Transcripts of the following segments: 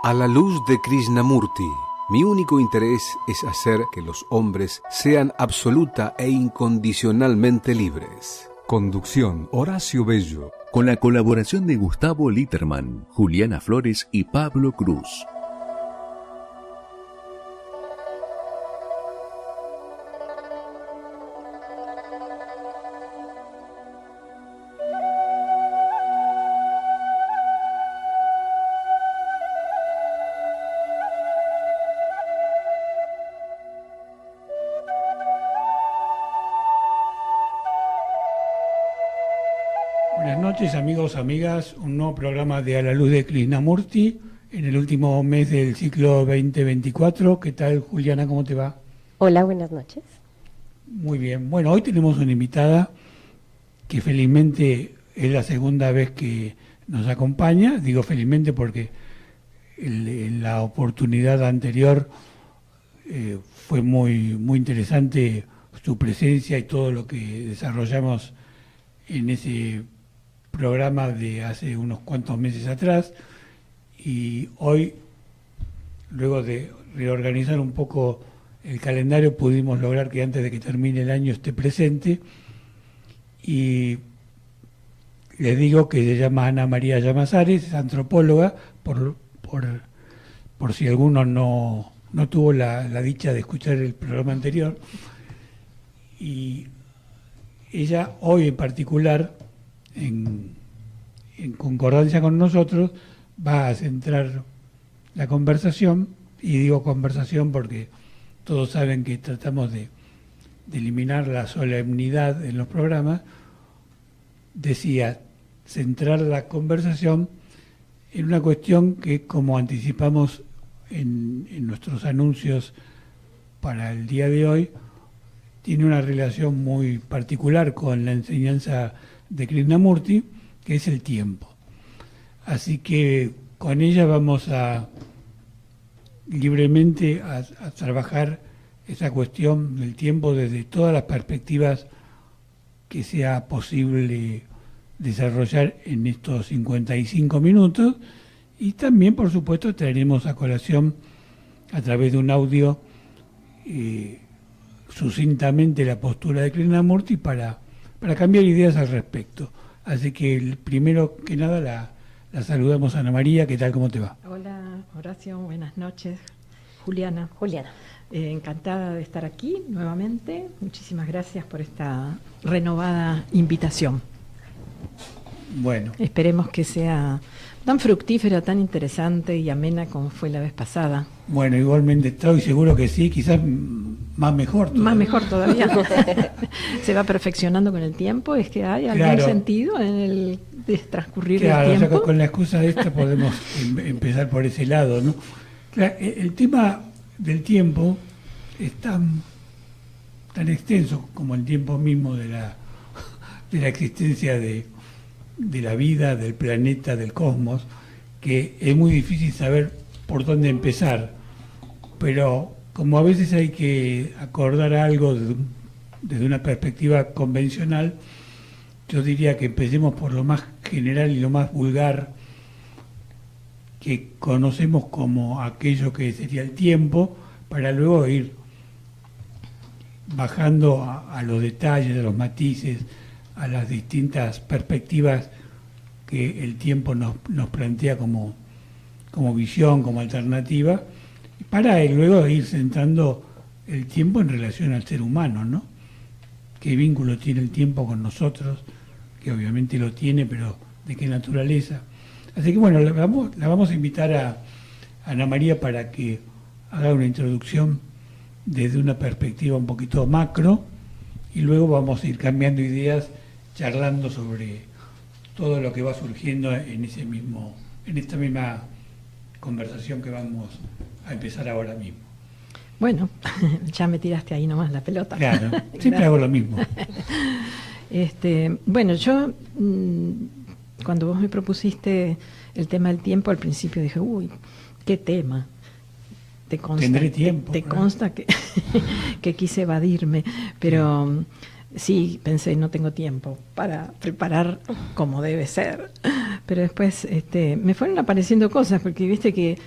A la luz de Krishnamurti, mi único interés es hacer que los hombres sean absoluta e incondicionalmente libres. Conducción, Horacio Bello. Con la colaboración de Gustavo Litterman, Juliana Flores y Pablo Cruz. Buenas noches, amigos, amigas. Un nuevo programa de A la luz de Krishnamurti en el último mes del ciclo 2024. ¿Qué tal, Juliana? ¿Cómo te va? Hola, buenas noches. Muy bien. Bueno, hoy tenemos una invitada que felizmente es la segunda vez que nos acompaña. Digo felizmente porque en la oportunidad anterior fue muy interesante su presencia y todo lo que desarrollamos en ese programa de hace unos cuantos meses atrás, y hoy, luego de reorganizar un poco el calendario, pudimos lograr que antes de que termine el año esté presente. Y les digo que se llama Ana María Llamazares, es antropóloga, por si alguno no tuvo la dicha de escuchar el programa anterior. Y ella hoy en particular, en concordancia con nosotros, va a centrar la conversación, y digo conversación porque todos saben que tratamos de eliminar la solemnidad en los programas. Decía, centrar la conversación en una cuestión que, como anticipamos en nuestros anuncios para el día de hoy, tiene una relación muy particular con la enseñanza de Krishnamurti, que es el tiempo. Así que con ella vamos a libremente a trabajar esa cuestión del tiempo desde todas las perspectivas que sea posible desarrollar en estos 55 minutos, y también, por supuesto, traeremos a colación a través de un audio sucintamente la postura de Krishnamurti para cambiar ideas al respecto. Así que primero que nada la saludamos a Ana María. ¿Qué tal? ¿Cómo te va? Hola, Horacio, buenas noches. Juliana. Encantada de estar aquí nuevamente. Muchísimas gracias por esta renovada invitación. Bueno. Esperemos que sea tan fructífera, tan interesante y amena como fue la vez pasada. Bueno, igualmente estoy seguro que sí, quizás más mejor todavía. Más mejor todavía. Se va perfeccionando con el tiempo. ¿Es que hay algún sentido en el transcurrir del tiempo? Claro, con la excusa de esta podemos empezar por ese lado, ¿no? Claro, el tema del tiempo es tan extenso como el tiempo mismo de la existencia de la vida, del planeta, del cosmos, que es muy difícil saber por dónde empezar. Pero como a veces hay que acordar algo desde una perspectiva convencional, yo diría que empecemos por lo más general y lo más vulgar que conocemos como aquello que sería el tiempo, para luego ir bajando a los detalles, a los matices, a las distintas perspectivas que el tiempo nos plantea como visión, como alternativa, para luego ir centrando el tiempo en relación al ser humano, ¿no? ¿Qué vínculo tiene el tiempo con nosotros? Que obviamente lo tiene, pero ¿de qué naturaleza? Así que bueno, la vamos a invitar a Ana María para que haga una introducción desde una perspectiva un poquito macro, y luego vamos a ir cambiando ideas, charlando sobre todo lo que va surgiendo en esta misma conversación que vamos a empezar ahora mismo. Bueno, ya me tiraste ahí nomás la pelota. Claro, siempre hago lo mismo. Bueno, yo cuando vos me propusiste el tema del tiempo, al principio dije, uy, qué tema. Tendré tiempo. Te consta que quise evadirme, pero sí, pensé, no tengo tiempo para preparar como debe ser. Pero después me fueron apareciendo cosas, porque viste que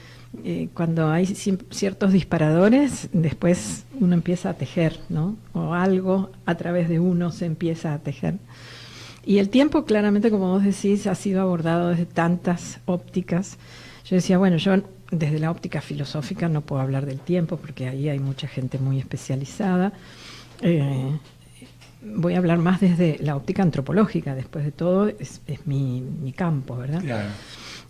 cuando hay ciertos disparadores, después uno empieza a tejer, ¿no? O algo a través de uno se empieza a tejer. Y el tiempo, claramente, como vos decís, ha sido abordado desde tantas ópticas. Yo decía, bueno, yo desde la óptica filosófica no puedo hablar del tiempo, porque ahí hay mucha gente muy especializada. Voy a hablar más desde la óptica antropológica, después de todo, es mi campo, ¿verdad? Claro.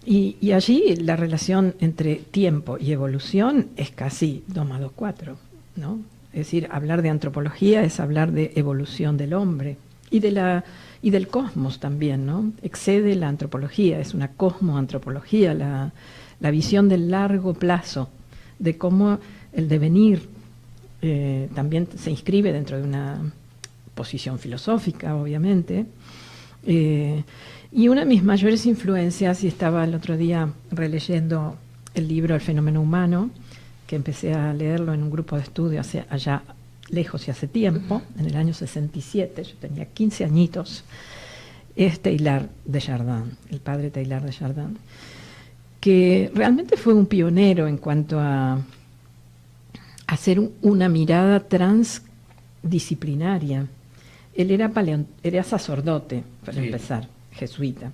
Y allí la relación entre tiempo y evolución es casi 2 más 2, 4, ¿no? Es decir, hablar de antropología es hablar de evolución del hombre y del cosmos también, ¿no? Excede la antropología, es una cosmoantropología, la visión del largo plazo, de cómo el devenir también se inscribe dentro de una posición filosófica, obviamente. Y una de mis mayores influencias, y estaba el otro día releyendo el libro El fenómeno humano, que empecé a leerlo en un grupo de estudio allá lejos y hace tiempo, en el año 67, yo tenía 15 añitos, es Teilhard de Chardin, el padre Teilhard de Chardin, que realmente fue un pionero en cuanto a hacer una mirada transdisciplinaria. Él era sacerdote, para empezar, jesuita,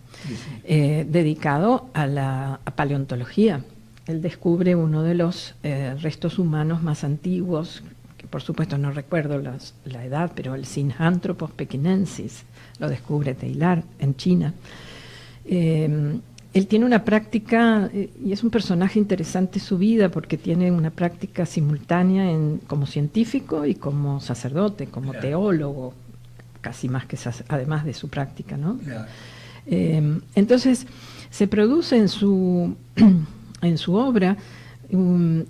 dedicado a la paleontología. Él descubre uno de los restos humanos más antiguos, que por supuesto no recuerdo la edad, pero el Sinanthropus pekinensis lo descubre Teilhard en China. Él tiene una práctica, y es un personaje interesante su vida, porque tiene una práctica simultánea como científico y como sacerdote, como teólogo, casi más que además de su práctica, ¿no? Claro. Entonces, se produce en su obra,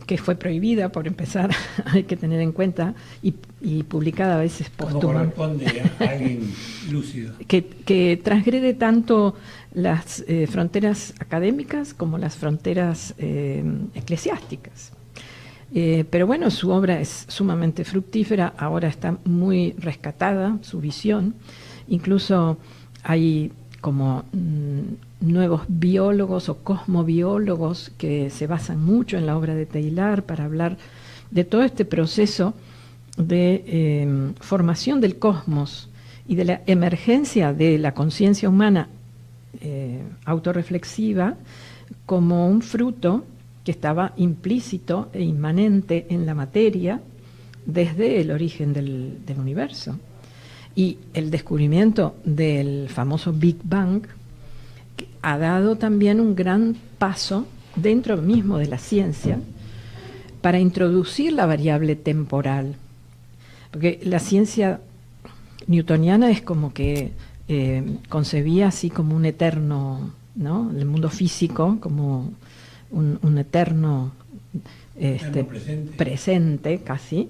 que fue prohibida, por empezar, hay que tener en cuenta, y publicada a veces póstuma. Como corresponde a alguien lúcido. Que transgrede tanto las fronteras académicas como las fronteras eclesiásticas. Pero bueno, su obra es sumamente fructífera, ahora está muy rescatada, su visión. Incluso hay como nuevos biólogos o cosmobiólogos que se basan mucho en la obra de Teilhard para hablar de todo este proceso de formación del cosmos y de la emergencia de la conciencia humana autorreflexiva como un fruto que estaba implícito e inmanente en la materia desde el origen del universo. Y el descubrimiento del famoso Big Bang ha dado también un gran paso dentro mismo de la ciencia para introducir la variable temporal. Porque la ciencia newtoniana es como que concebía así como un eterno, ¿no? El mundo físico como un eterno presente casi.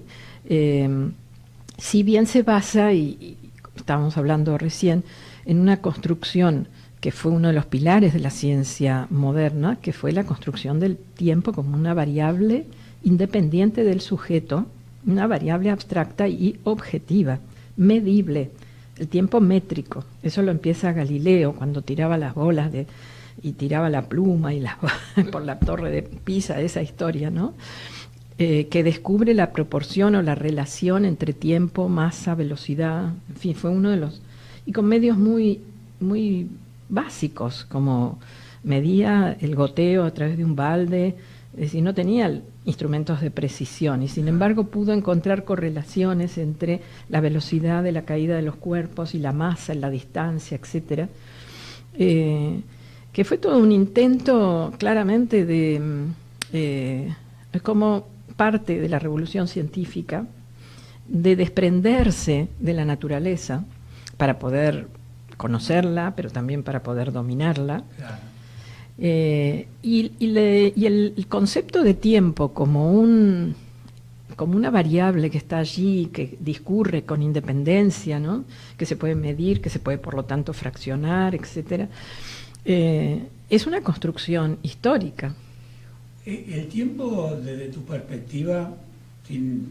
Si bien se basa, y estábamos hablando recién, en una construcción que fue uno de los pilares de la ciencia moderna, que fue la construcción del tiempo como una variable independiente del sujeto, una variable abstracta y objetiva, medible, el tiempo métrico. Eso lo empieza Galileo cuando tiraba las bolas y tiraba la pluma y por la torre de Pisa, esa historia, ¿no? Que descubre la proporción o la relación entre tiempo, masa, velocidad, en fin, fue uno de los... Y con medios muy, muy básicos, como medía el goteo a través de un balde, es decir, no tenía instrumentos de precisión, y sin embargo pudo encontrar correlaciones entre la velocidad de la caída de los cuerpos y la masa, la distancia, etcétera, que fue todo un intento claramente de... como parte de la revolución científica, de desprenderse de la naturaleza para poder conocerla, pero también para poder dominarla. Claro. Y el concepto de tiempo como una variable que está allí, que discurre con independencia, ¿no? Que se puede medir, que se puede por lo tanto fraccionar, etcétera, es una construcción histórica. El tiempo, desde tu perspectiva, sin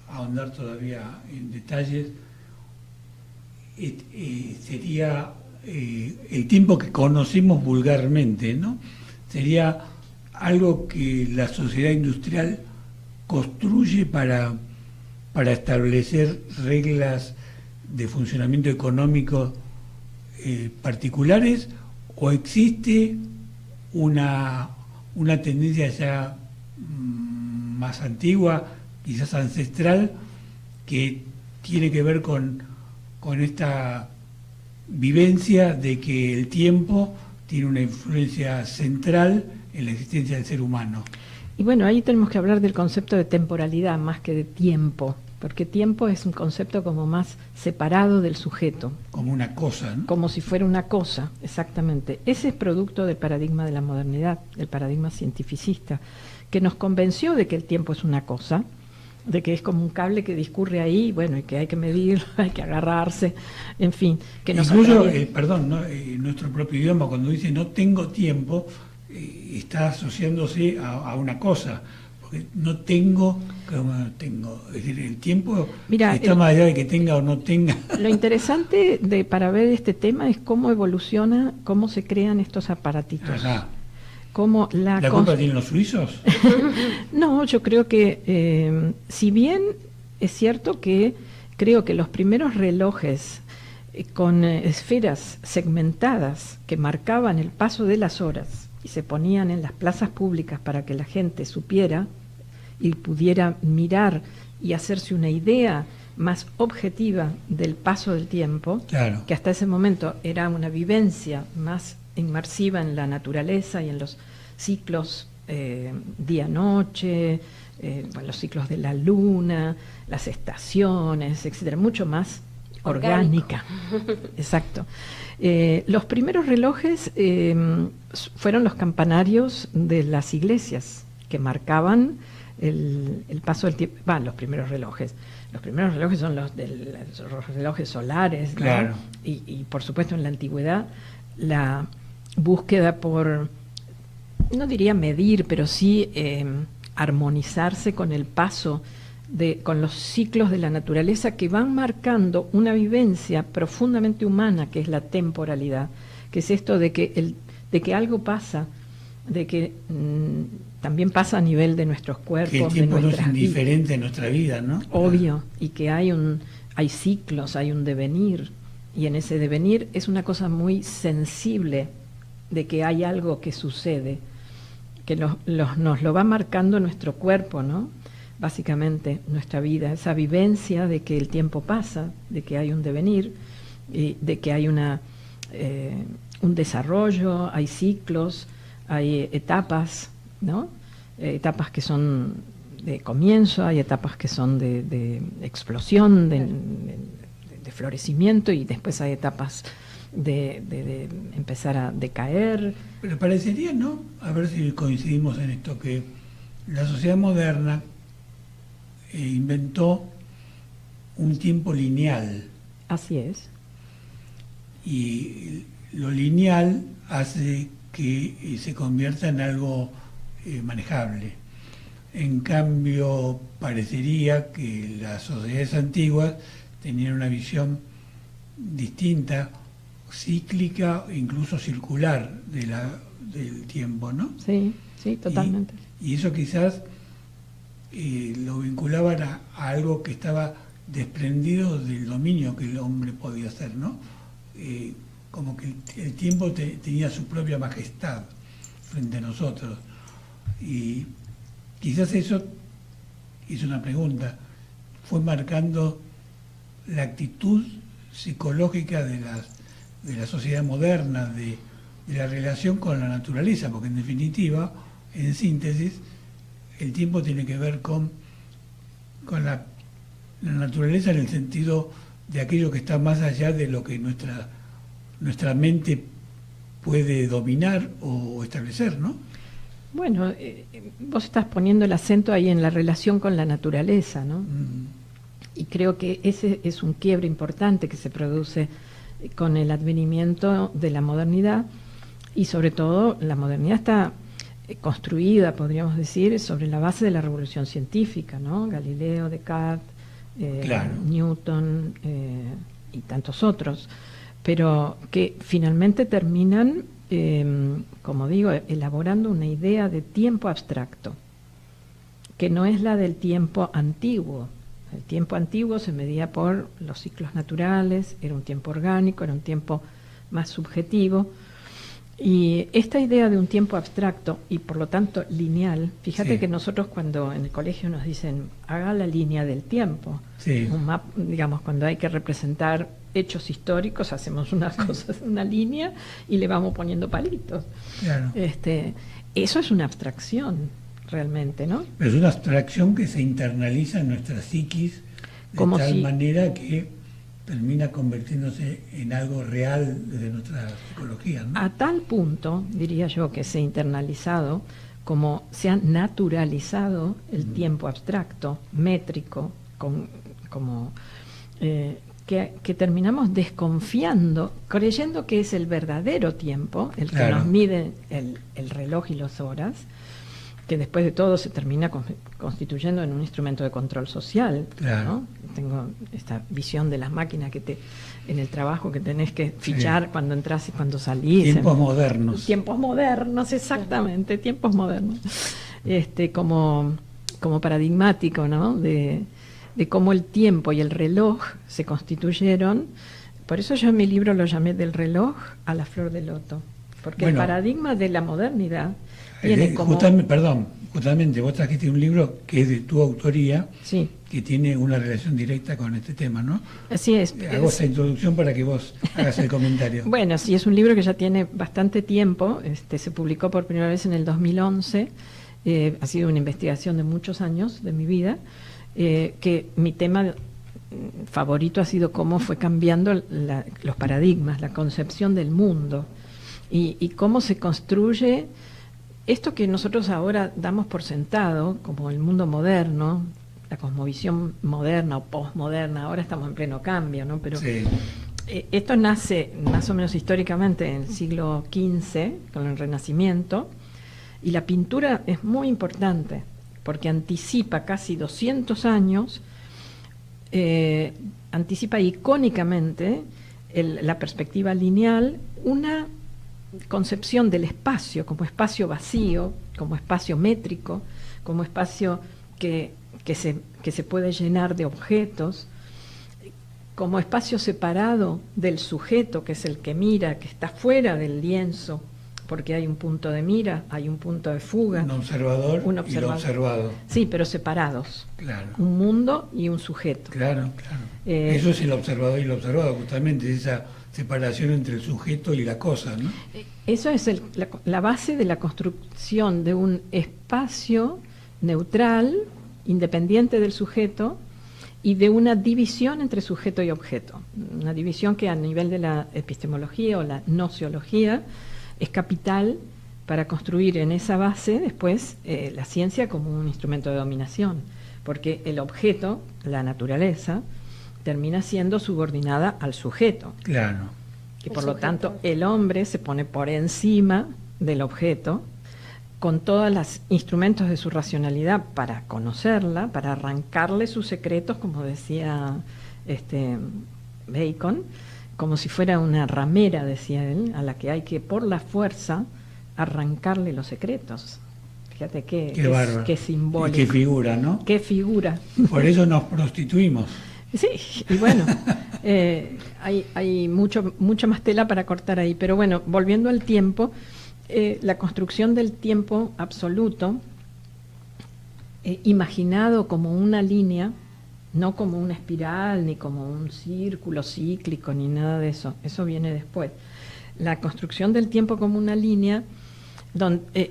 ahondar todavía en detalles, sería el tiempo que conocemos vulgarmente, ¿no? Sería algo que la sociedad industrial construye para establecer reglas de funcionamiento económico particulares, o existe una tendencia ya más antigua, quizás ancestral, que tiene que ver con esta vivencia de que el tiempo tiene una influencia central en la existencia del ser humano? Y bueno, ahí tenemos que hablar del concepto de temporalidad más que de tiempo, porque tiempo es un concepto como más separado del sujeto. Como una cosa, ¿no? Como si fuera una cosa, exactamente. Ese es producto del paradigma de la modernidad, del paradigma cientificista, que nos convenció de que el tiempo es una cosa, de que es como un cable que discurre ahí, bueno, y que hay que medirlo, hay que agarrarse, en fin. Que nos incluso, nuestro propio idioma, cuando dice no tengo tiempo, está asociándose a una cosa, porque no tengo, como tengo, es decir, el tiempo está más allá de que tenga o no tenga. Lo interesante para ver este tema es cómo evoluciona, cómo se crean estos aparatitos. Ajá. Cómo ¿La culpa tienen los suizos? No, yo creo que, si bien es cierto que creo que los primeros relojes con esferas segmentadas que marcaban el paso de las horas y se ponían en las plazas públicas para que la gente supiera y pudiera mirar y hacerse una idea más objetiva del paso del tiempo, claro, que hasta ese momento era una vivencia más inmersiva en la naturaleza y en los ciclos día-noche, los ciclos de la luna, las estaciones, etcétera, mucho más orgánica. Exacto. Los primeros relojes fueron los campanarios de las iglesias que marcaban el paso del tiempo. Los primeros relojes. Los primeros relojes son los relojes solares, ¿no? Claro. Y por supuesto en la antigüedad la búsqueda por, no diría medir, pero sí armonizarse con el paso con los ciclos de la naturaleza que van marcando una vivencia profundamente humana, que es la temporalidad, que es esto de que algo pasa, de que también pasa a nivel de nuestros cuerpos, que el tiempo de no es indiferente en nuestra vida, ¿no? Obvio, y que hay ciclos, hay un devenir, y en ese devenir es una cosa muy sensible de que hay algo que sucede, que nos lo va marcando nuestro cuerpo, ¿no? Básicamente nuestra vida, esa vivencia de que el tiempo pasa, de que hay un devenir, de que hay un desarrollo, hay ciclos, hay etapas, ¿no? Etapas que son de comienzo, hay etapas que son de explosión, de florecimiento, y después hay etapas de empezar a decaer. Pero parecería, ¿no? A ver si coincidimos en esto, que la sociedad moderna inventó un tiempo lineal. Así es. Y lo lineal hace que se convierta en algo manejable. En cambio, parecería que las sociedades antiguas tenían una visión distinta, cíclica, incluso circular del tiempo, ¿no? Sí, sí, totalmente. Y eso quizás lo vinculaban a algo que estaba desprendido del dominio que el hombre podía hacer, ¿no? Como que el tiempo tenía su propia majestad frente a nosotros. Y quizás eso, hice una pregunta, fue marcando la actitud psicológica de la sociedad moderna, de la relación con la naturaleza, porque en definitiva, en síntesis, el tiempo tiene que ver con la naturaleza en el sentido de aquello que está más allá de lo que nuestra mente puede dominar o establecer, ¿no? Bueno, vos estás poniendo el acento ahí en la relación con la naturaleza, ¿no? Y creo que ese es un quiebre importante que se produce con el advenimiento de la modernidad, y sobre todo la modernidad está construida, podríamos decir, sobre la base de la revolución científica, ¿no? Galileo, Descartes, claro, Newton y tantos otros, pero que finalmente terminan como digo, elaborando una idea de tiempo abstracto, que no es la del tiempo antiguo. El tiempo antiguo se medía por los ciclos naturales, era un tiempo orgánico, era un tiempo más subjetivo. Y esta idea de un tiempo abstracto y por lo tanto lineal, fíjate que nosotros cuando en el colegio nos dicen haga la línea del tiempo, digamos, cuando hay que representar hechos históricos, hacemos unas cosas, una línea y le vamos poniendo palitos. Claro. Eso es una abstracción realmente, ¿no? Pero es una abstracción que se internaliza en nuestra psiquis de Como tal si- manera que termina convirtiéndose en algo real desde nuestra psicología, ¿no? A tal punto, diría yo, que se ha internalizado, como se ha naturalizado el tiempo abstracto, métrico, que terminamos desconfiando, creyendo que es el verdadero tiempo, el que Claro. nos mide el reloj y las horas, que después de todo se termina constituyendo en un instrumento de control social, Claro. ¿no? Tengo esta visión de las máquinas en el trabajo que tenés que fichar cuando entras y cuando salís. Tiempos modernos. Tiempos modernos, exactamente, tiempos modernos. Como paradigmático, ¿no? De cómo el tiempo y el reloj se constituyeron. Por eso yo en mi libro lo llamé Del reloj a la flor de loto. Porque el paradigma de la modernidad tiene como... Justamente vos trajiste un libro que es de tu autoría, Sí, que tiene una relación directa con este tema, ¿no? así es. Hago esa introducción para que vos hagas el comentario. Bueno, sí, es un libro que ya tiene bastante tiempo, se publicó por primera vez en el 2011, ha sido una investigación de muchos años de mi vida, que mi tema favorito ha sido cómo fue cambiando los paradigmas, la concepción del mundo y cómo se construye esto que nosotros ahora damos por sentado, como el mundo moderno, la cosmovisión moderna o postmoderna, ahora estamos en pleno cambio, ¿no? Pero Sí. Esto nace más o menos históricamente en el siglo XV, con el Renacimiento, y la pintura es muy importante, porque anticipa casi 200 años, anticipa icónicamente la perspectiva lineal, una concepción del espacio como espacio vacío, como espacio métrico, como espacio que se puede llenar de objetos, como espacio separado del sujeto, que es el que mira, que está fuera del lienzo, porque hay un punto de mira, hay un punto de fuga. Un observador y lo observado. Sí, pero separados. Claro. Un mundo y un sujeto. Claro. Eso es el observador y lo observado, justamente, esa separación entre el sujeto y la cosa, ¿no? Eso es la base de la construcción de un espacio neutral, independiente del sujeto, y de una división entre sujeto y objeto. Una división que a nivel de la epistemología o la nociología es capital para construir en esa base después la ciencia como un instrumento de dominación, porque el objeto, la naturaleza, termina siendo subordinada al sujeto. Claro. Y por lo tanto el hombre se pone por encima del objeto con todos los instrumentos de su racionalidad para conocerla, para arrancarle sus secretos, como decía Bacon, como si fuera una ramera, decía él, a la que hay que por la fuerza arrancarle los secretos. Fíjate qué simbólico. Y qué figura, ¿no? Qué figura. Por eso nos prostituimos. Sí, y bueno, hay mucha más tela para cortar ahí, pero bueno, volviendo al tiempo, la construcción del tiempo absoluto, imaginado como una línea, no como una espiral, ni como un círculo cíclico, ni nada de eso, eso viene después. La construcción del tiempo como una línea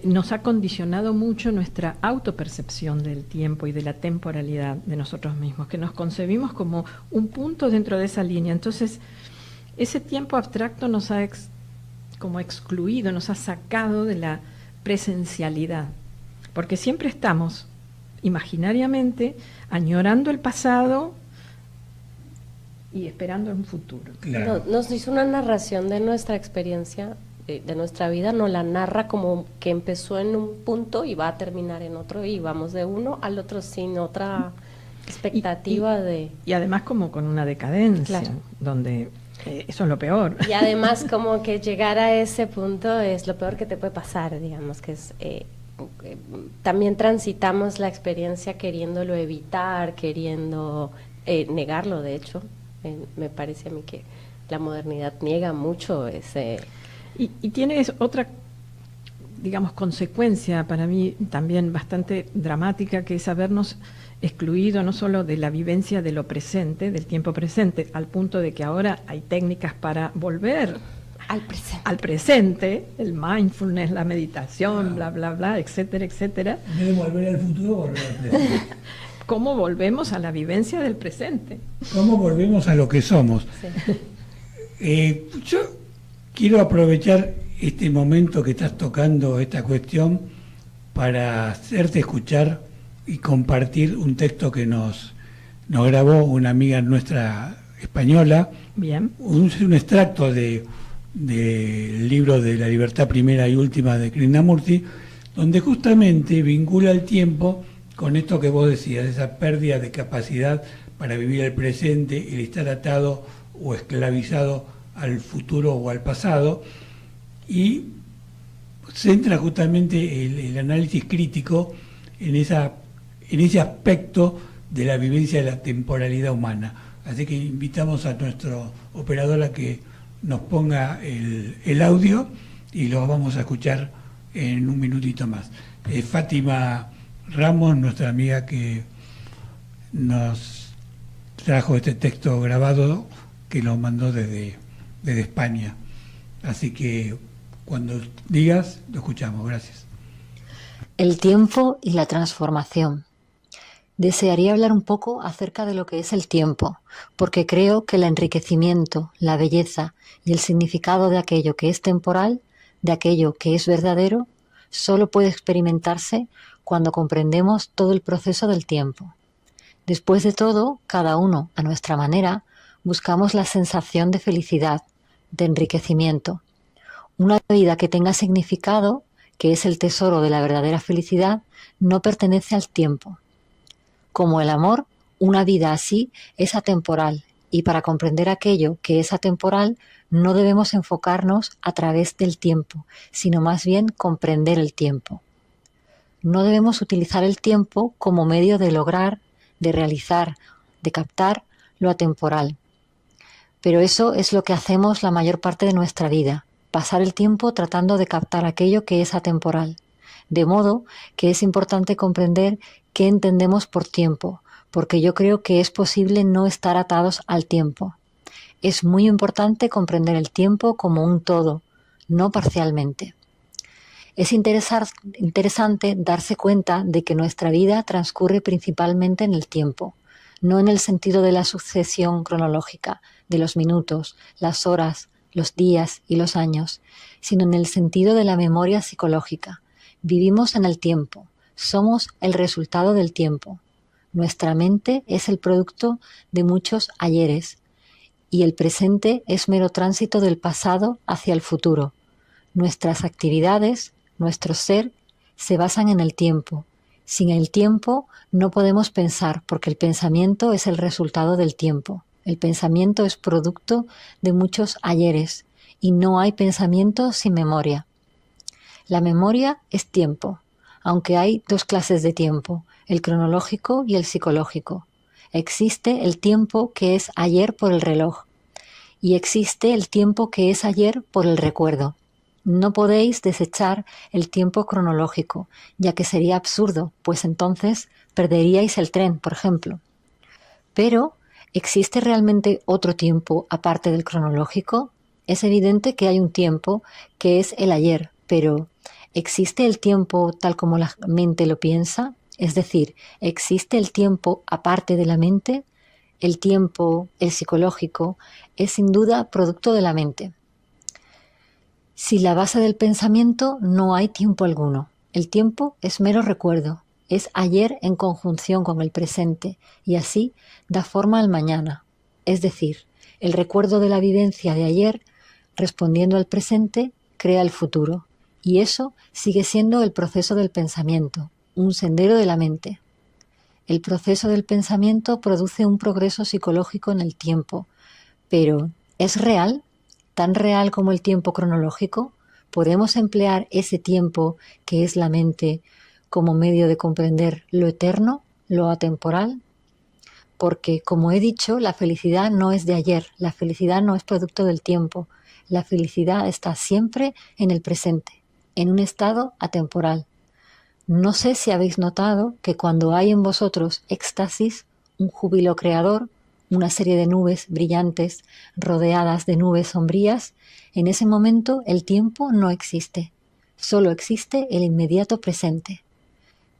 nos ha condicionado mucho nuestra autopercepción del tiempo y de la temporalidad de nosotros mismos, que nos concebimos como un punto dentro de esa línea. Entonces, ese tiempo abstracto nos ha como excluido, nos ha sacado de la presencialidad, porque siempre estamos imaginariamente añorando el pasado y esperando un futuro. Claro. Nos hizo una narración de nuestra experiencia, de nuestra vida, nos la narra como que empezó en un punto y va a terminar en otro, y vamos de uno al otro sin otra expectativa y además como con una decadencia, Claro. donde Eso es lo peor. Y además como que llegar a ese punto es lo peor que te puede pasar, digamos, que es... también transitamos la experiencia queriéndolo evitar, queriendo negarlo, de hecho. Me parece a mí que la modernidad niega mucho ese... Y tiene otra, digamos, consecuencia para mí también bastante dramática, que es habernos excluido no solo de la vivencia de lo presente, del tiempo presente, al punto de que ahora hay técnicas para volver al presente, el mindfulness, la meditación, bla, bla, bla, etcétera, etcétera. En vez de volver al futuro, volver al presente. ¿Cómo volvemos a la vivencia del presente? ¿Cómo volvemos a lo que somos? Sí. Yo quiero aprovechar este momento que estás tocando esta cuestión para hacerte escuchar y compartir un texto que nos grabó una amiga nuestra española. Bien. Un extracto del libro de La libertad primera y última de Krishnamurti, donde justamente vincula el tiempo con esto que vos decías, esa pérdida de capacidad para vivir el presente, el estar atado o esclavizado al futuro o al pasado, y centra justamente el análisis crítico en ese aspecto de la vivencia de la temporalidad humana. Así que invitamos a nuestro operador a que nos ponga el audio y lo vamos a escuchar en un minutito más. Fátima Ramos, nuestra amiga que nos trajo este texto grabado, que lo mandó desde España. Así que cuando digas, lo escuchamos. Gracias. El tiempo y la transformación. Desearía hablar un poco acerca de lo que es el tiempo, porque creo que el enriquecimiento, la belleza y el significado de aquello que es temporal, de aquello que es verdadero, solo puede experimentarse cuando comprendemos todo el proceso del tiempo. Después de todo, cada uno, a nuestra manera, buscamos la sensación de felicidad, de enriquecimiento. Una vida que tenga significado, que es el tesoro de la verdadera felicidad, no pertenece al tiempo. Como el amor, una vida así es atemporal, y para comprender aquello que es atemporal, no debemos enfocarnos a través del tiempo, sino más bien comprender el tiempo. No debemos utilizar el tiempo como medio de lograr, de realizar, de captar lo atemporal. Pero eso es lo que hacemos la mayor parte de nuestra vida, pasar el tiempo tratando de captar aquello que es atemporal. De modo que es importante comprender qué entendemos por tiempo, porque yo creo que es posible no estar atados al tiempo. Es muy importante comprender el tiempo como un todo, no parcialmente. Es interesante darse cuenta de que nuestra vida transcurre principalmente en el tiempo, no en el sentido de la sucesión cronológica, de los minutos, las horas, los días y los años, sino en el sentido de la memoria psicológica. Vivimos en el tiempo, somos el resultado del tiempo. Nuestra mente es el producto de muchos ayeres y el presente es mero tránsito del pasado hacia el futuro. Nuestras actividades, nuestro ser, se basan en el tiempo. Sin el tiempo no podemos pensar, porque el pensamiento es el resultado del tiempo. El pensamiento es producto de muchos ayeres y no hay pensamiento sin memoria. La memoria es tiempo, aunque hay dos clases de tiempo, el cronológico y el psicológico. Existe el tiempo que es ayer por el reloj y existe el tiempo que es ayer por el recuerdo. No podéis desechar el tiempo cronológico, ya que sería absurdo, pues entonces perderíais el tren, por ejemplo. Pero, ¿existe realmente otro tiempo aparte del cronológico? Es evidente que hay un tiempo que es el ayer, pero ¿existe el tiempo tal como la mente lo piensa? Es decir, ¿existe el tiempo aparte de la mente? El tiempo, el psicológico, es sin duda producto de la mente. Sin la base del pensamiento no hay tiempo alguno. El tiempo es mero recuerdo, es ayer en conjunción con el presente y así da forma al mañana. Es decir, el recuerdo de la vivencia de ayer, respondiendo al presente, crea el futuro. Y eso sigue siendo el proceso del pensamiento, un sendero de la mente. El proceso del pensamiento produce un progreso psicológico en el tiempo, pero ¿Es real? ¿Tan real como el tiempo cronológico? ¿Podemos emplear ese tiempo que es la mente como medio de comprender lo eterno, lo atemporal? Porque, como he dicho, la felicidad no es de ayer, la felicidad no es producto del tiempo, la felicidad está siempre en el presente, en un estado atemporal. No sé si habéis notado que cuando hay en vosotros éxtasis, un júbilo creador, una serie de nubes brillantes rodeadas de nubes sombrías, en ese momento el tiempo no existe, solo existe el inmediato presente.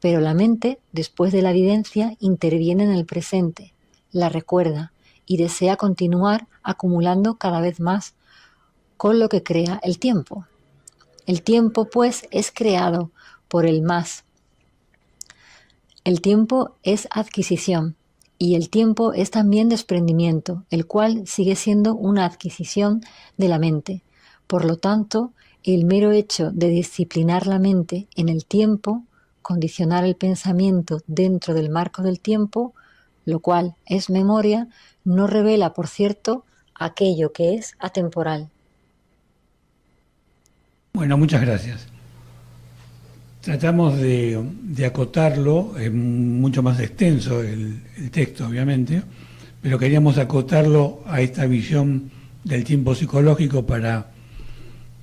Pero la mente, después de la vivencia, interviene en el presente, la recuerda y desea continuar acumulando cada vez más, con lo que crea el tiempo. El tiempo, pues, es creado por el más. El tiempo es adquisición y el tiempo es también desprendimiento, el cual sigue siendo una adquisición de la mente. Por lo tanto, el mero hecho de disciplinar la mente en el tiempo, condicionar el pensamiento dentro del marco del tiempo, lo cual es memoria, no revela, por cierto, aquello que es atemporal. Bueno, muchas gracias. Tratamos de acotarlo, es mucho más extenso el texto, obviamente, pero queríamos acotarlo a esta visión del tiempo psicológico para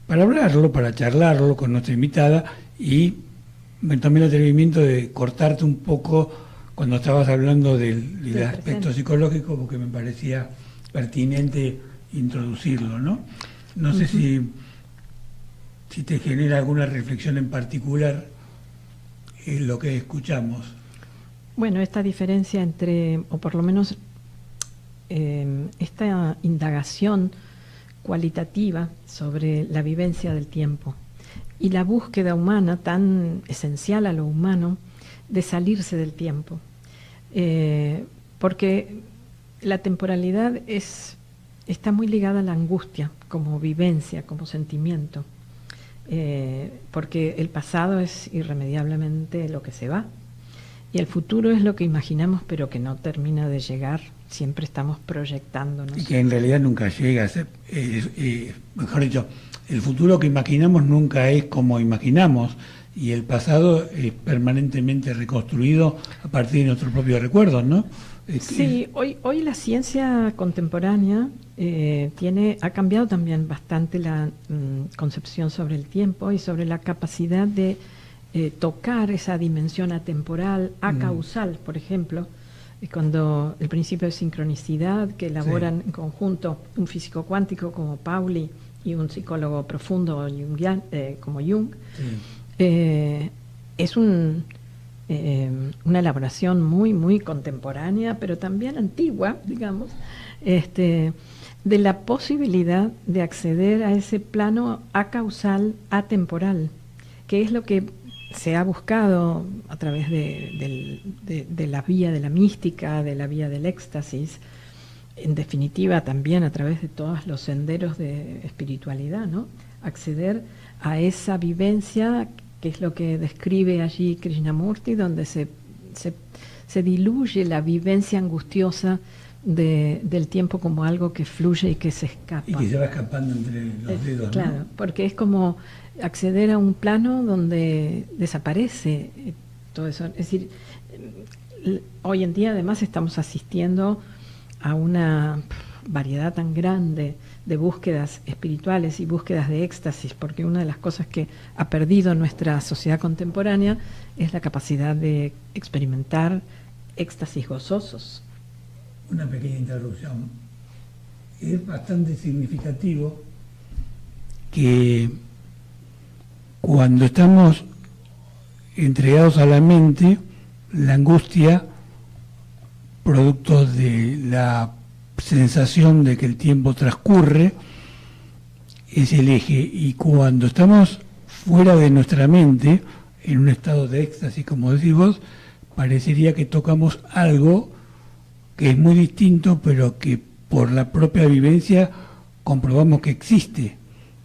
hablarlo, para charlarlo con nuestra invitada, y me tomé el atrevimiento de cortarte un poco cuando estabas hablando del aspecto psicológico, porque me parecía pertinente introducirlo, ¿no? No sé si te genera alguna reflexión en particular en lo que escuchamos. Bueno, esta diferencia entre, o por lo menos esta indagación cualitativa sobre la vivencia del tiempo y la búsqueda humana tan esencial a lo humano de salirse del tiempo, porque la temporalidad está muy ligada a la angustia como vivencia, como sentimiento, porque el pasado es irremediablemente lo que se va y el futuro es lo que imaginamos pero que no termina de llegar, siempre estamos proyectándonos. Y que en realidad nunca llega a ser, mejor dicho, el futuro que imaginamos nunca es como imaginamos, y el pasado es permanentemente reconstruido a partir de nuestros propios recuerdos, ¿no? Sí, hoy la ciencia contemporánea ha cambiado también bastante la concepción sobre el tiempo y sobre la capacidad de tocar esa dimensión atemporal, acausal, por ejemplo, cuando el principio de sincronicidad que elaboran en conjunto un físico cuántico como Pauli y un psicólogo profundo como Jung, es una elaboración muy, muy contemporánea, pero también antigua, digamos, de la posibilidad de acceder a ese plano acausal, atemporal, que es lo que se ha buscado a través de la vía de la mística, de la vía del éxtasis, en definitiva también a través de todos los senderos de espiritualidad, ¿no? Acceder a esa vivencia que es lo que describe allí Krishnamurti, donde se diluye la vivencia angustiosa del tiempo como algo que fluye y que se escapa. Y que se va escapando entre los dedos, claro, ¿no? porque es como acceder a un plano donde desaparece todo eso. Es decir, hoy en día además estamos asistiendo a una variedad tan grande de búsquedas espirituales y búsquedas de éxtasis, porque una de las cosas que ha perdido nuestra sociedad contemporánea es la capacidad de experimentar éxtasis gozosos. Una pequeña interrupción. Es bastante significativo que cuando estamos entregados a la mente, la angustia, producto de la sensación de que el tiempo transcurre, es el eje, y cuando estamos fuera de nuestra mente, en un estado de éxtasis, como decís vos, parecería que tocamos algo que es muy distinto, pero que por la propia vivencia comprobamos que existe.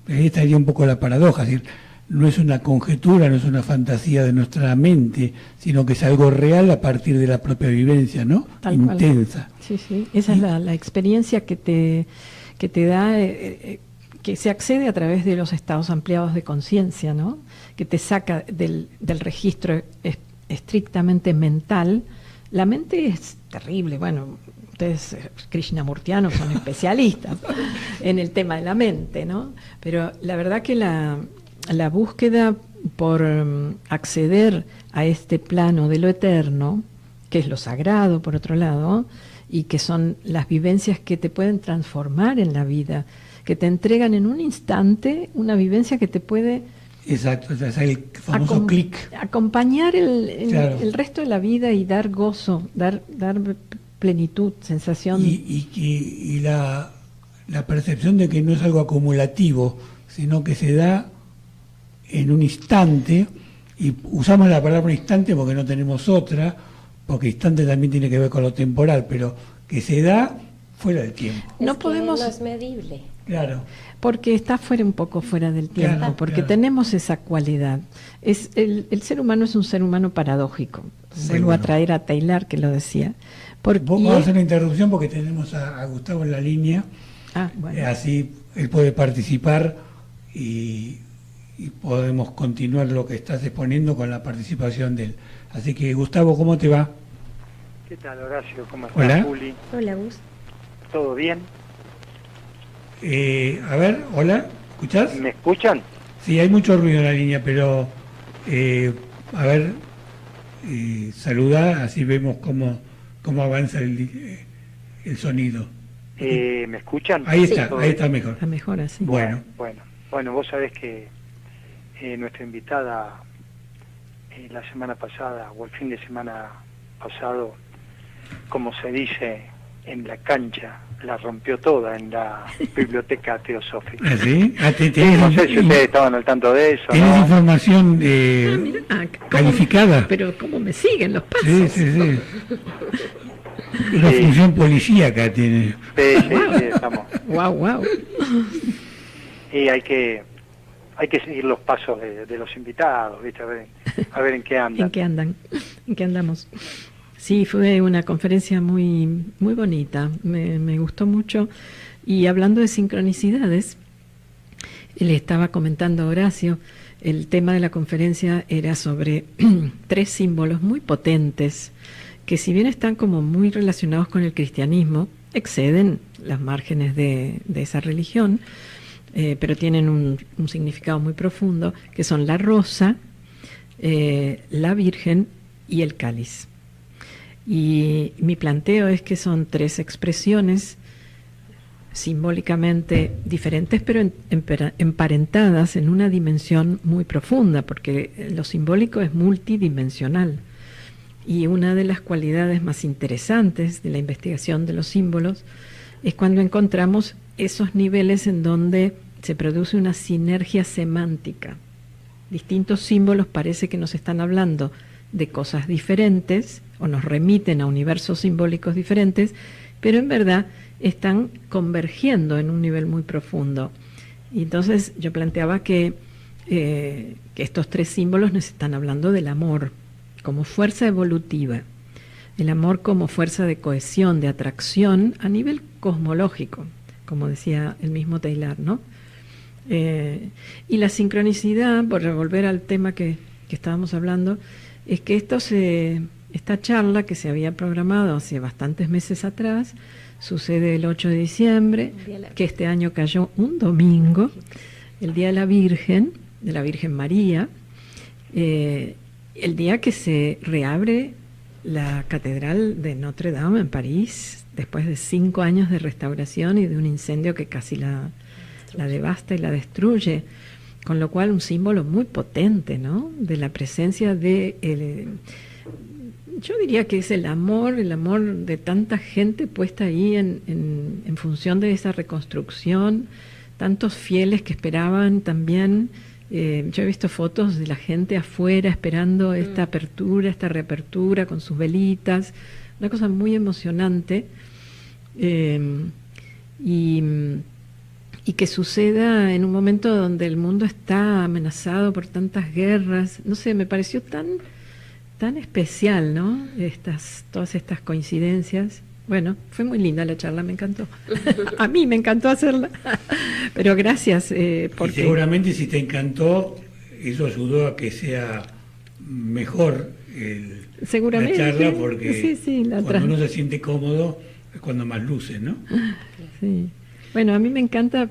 Ahí estaría un poco la paradoja, es decir, no es una conjetura, no es una fantasía de nuestra mente, sino que es algo real a partir de la propia vivencia, ¿no? Tal intensa. Cual. Sí, sí, esa es la experiencia que que te da, que se accede a través de los estados ampliados de conciencia, ¿no? Que te saca del registro estrictamente mental. La mente es terrible, bueno, ustedes krishnamurtianos son especialistas en el tema de la mente, ¿no? Pero la verdad que la búsqueda por acceder a este plano de lo eterno, que es lo sagrado por otro lado, y que son las vivencias que te pueden transformar en la vida, que te entregan en un instante una vivencia que te puede... Exacto, es el famoso clic. Acompañar Claro. el resto de la vida y dar gozo, dar plenitud, sensación. Y la percepción de que no es algo acumulativo, sino que se da en un instante, y usamos la palabra instante porque no tenemos otra, porque instante también tiene que ver con lo temporal, pero que se da fuera del tiempo. No es podemos... que no es medible. Claro. Porque está un poco fuera del tiempo, Claro, porque claro. tenemos esa cualidad. El ser humano es un ser humano paradójico. Sí, Vuelvo a bueno. traer a Taylor que lo decía. Porque, Vamos a hacer una interrupción porque tenemos a Gustavo en la línea, bueno. así él puede participar y podemos continuar lo que estás exponiendo con la participación de él. Así que Gustavo, ¿cómo te va? ¿Qué tal, Horacio? ¿Cómo estás, Hola. Juli? Hola, Gus. ¿Todo bien? A ver, hola, ¿escuchás? ¿Me escuchan? Sí, hay mucho ruido en la línea, pero a ver, saluda, así vemos cómo avanza el sonido. ¿Me escuchan? Ahí Sí. está mejor. Está mejor así. Bueno. Bueno, vos sabés que nuestra invitada la semana pasada o el fin de semana pasado, como se dice en la cancha, la rompió toda en la biblioteca teosófica. ¿Ah, sí? No sé si ustedes estaban al tanto de eso, ¿Tienes ¿no? información Mirá, calificada? pero cómo me siguen los pasos. Sí. Una Sí. función policíaca tiene. Sí, estamos. Wow. Y hay que seguir los pasos de los invitados, ¿viste? A ver en qué andan. ¿En qué andan? ¿En qué andamos? Sí, fue una conferencia muy bonita, me gustó mucho. Y hablando de sincronicidades, le estaba comentando a Horacio, el tema de la conferencia era sobre 3 símbolos muy potentes, que si bien están como muy relacionados con el cristianismo, exceden las márgenes de esa religión, pero tienen un significado muy profundo, que son la rosa, la Virgen y el cáliz. Y mi planteo es que son 3 expresiones simbólicamente diferentes, pero emparentadas en una dimensión muy profunda, porque lo simbólico es multidimensional. Y una de las cualidades más interesantes de la investigación de los símbolos es cuando encontramos esos niveles en donde se produce una sinergia semántica. Distintos símbolos parece que nos están hablando de cosas diferentes o nos remiten a universos simbólicos diferentes, pero en verdad están convergiendo en un nivel muy profundo. Y entonces yo planteaba que estos 3 símbolos nos están hablando del amor como fuerza evolutiva, el amor como fuerza de cohesión, de atracción a nivel cosmológico, como decía el mismo Taylor, ¿no? Y la sincronicidad, por volver al tema que estábamos hablando, es que esta charla que se había programado hace bastantes meses atrás, sucede el 8 de diciembre, que este año cayó un domingo, el Día de la Virgen María, el día que se reabre la Catedral de Notre Dame en París, después de 5 años de restauración y de un incendio que casi la devasta y la destruye, con lo cual un símbolo muy potente, ¿no? De la presencia yo diría que es el amor de tanta gente puesta ahí en función de esa reconstrucción, tantos fieles que esperaban también. Yo he visto fotos de la gente afuera esperando esta apertura, esta reapertura con sus velitas, una cosa muy emocionante, y que suceda en un momento donde el mundo está amenazado por tantas guerras. No sé, me pareció tan especial, ¿no? Todas estas coincidencias Bueno, fue muy linda la charla, me encantó. A mí me encantó hacerla, pero gracias. Y Porque seguramente si te encantó, eso ayudó a que sea mejor seguramente, la charla, porque sí, cuando uno se siente cómodo es cuando más luce, ¿no? Sí. Bueno, a mí me encanta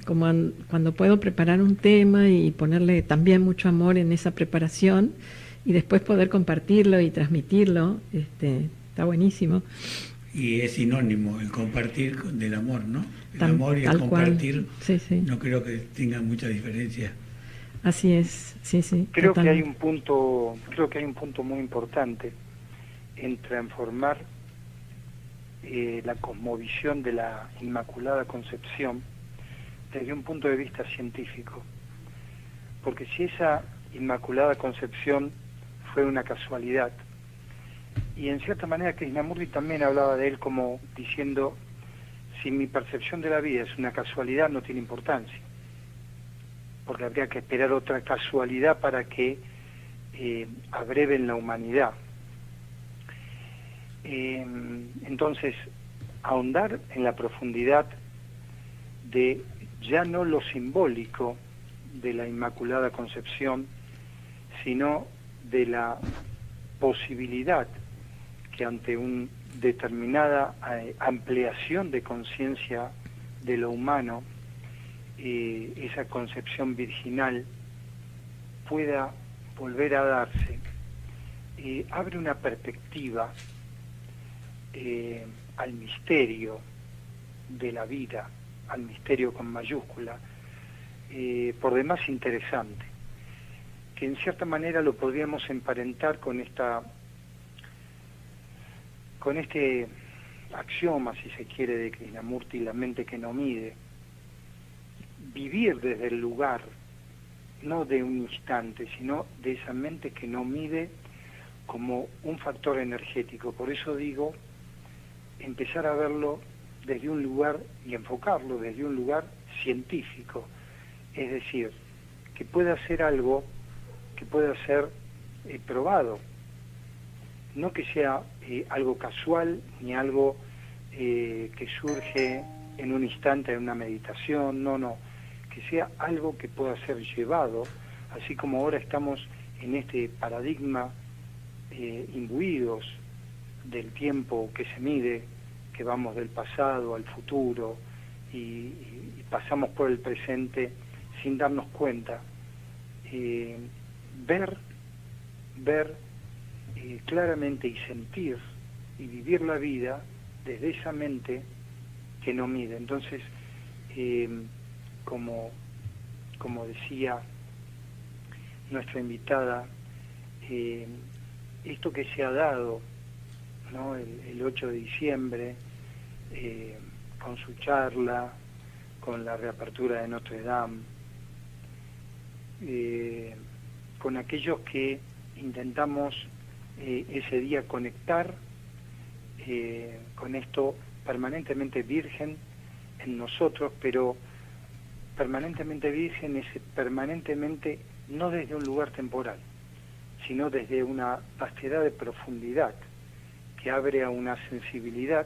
cuando puedo preparar un tema y ponerle también mucho amor en esa preparación y después poder compartirlo y transmitirlo, está buenísimo. Y es sinónimo el compartir del amor, ¿no? El amor y el tal compartir, cual. Sí. no creo que tengan mucha diferencia. Así es, sí. Creo que hay totalmente. un punto muy importante en transformar la cosmovisión de la Inmaculada Concepción desde un punto de vista científico. Porque si esa Inmaculada Concepción fue una casualidad, y en cierta manera Krishnamurti también hablaba de él como diciendo, si mi percepción de la vida es una casualidad, no tiene importancia, porque habría que esperar otra casualidad para que abreven la humanidad. Entonces, ahondar en la profundidad de ya no lo simbólico de la Inmaculada Concepción, sino de la posibilidad que ante una determinada ampliación de conciencia de lo humano, esa concepción virginal pueda volver a darse, abre una perspectiva al misterio de la vida, al misterio con mayúscula, por demás interesante, que en cierta manera lo podríamos emparentar con este axioma, si se quiere, de Krishnamurti, la mente que no mide. Vivir desde el lugar, no de un instante, sino de esa mente que no mide como un factor energético. Por eso digo, empezar a verlo desde un lugar y enfocarlo desde un lugar científico, es decir, que pueda ser algo que pueda ser probado, no que sea algo casual ni algo que surge en un instante en una meditación, no, que sea algo que pueda ser llevado, así como ahora estamos en este paradigma imbuidos del tiempo que se mide, que vamos del pasado al futuro y pasamos por el presente sin darnos cuenta. Ver claramente y sentir y vivir la vida desde esa mente que no mide. Entonces, como decía nuestra invitada, esto que se ha dado, ¿no?, el 8 de diciembre, con su charla, con la reapertura de Notre Dame, con aquellos que intentamos ese día conectar con esto permanentemente virgen en nosotros, pero permanentemente virgen es permanentemente no desde un lugar temporal, sino desde una vastedad de profundidad que abre a una sensibilidad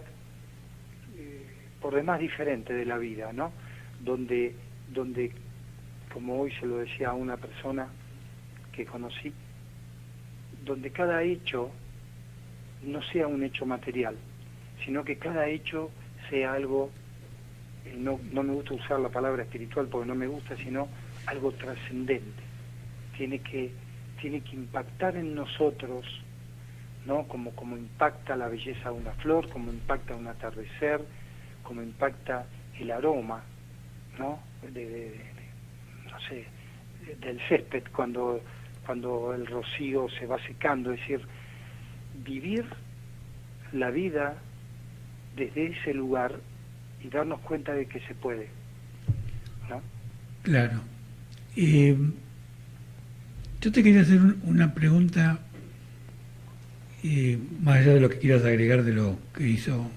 por demás diferente de la vida, ¿no? Donde, como hoy se lo decía a una persona que conocí, donde cada hecho no sea un hecho material, sino que cada hecho sea algo, no me gusta usar la palabra espiritual porque no me gusta, sino algo trascendente. Tiene que impactar en nosotros, ¿no? Como impacta la belleza de una flor, como impacta un atardecer, como impacta el aroma, ¿no? No sé, del césped cuando el rocío se va secando. Es decir, vivir la vida desde ese lugar y darnos cuenta de que se puede, ¿no? Claro. Yo te quería hacer una pregunta, más allá de lo que quieras agregar de lo que dijo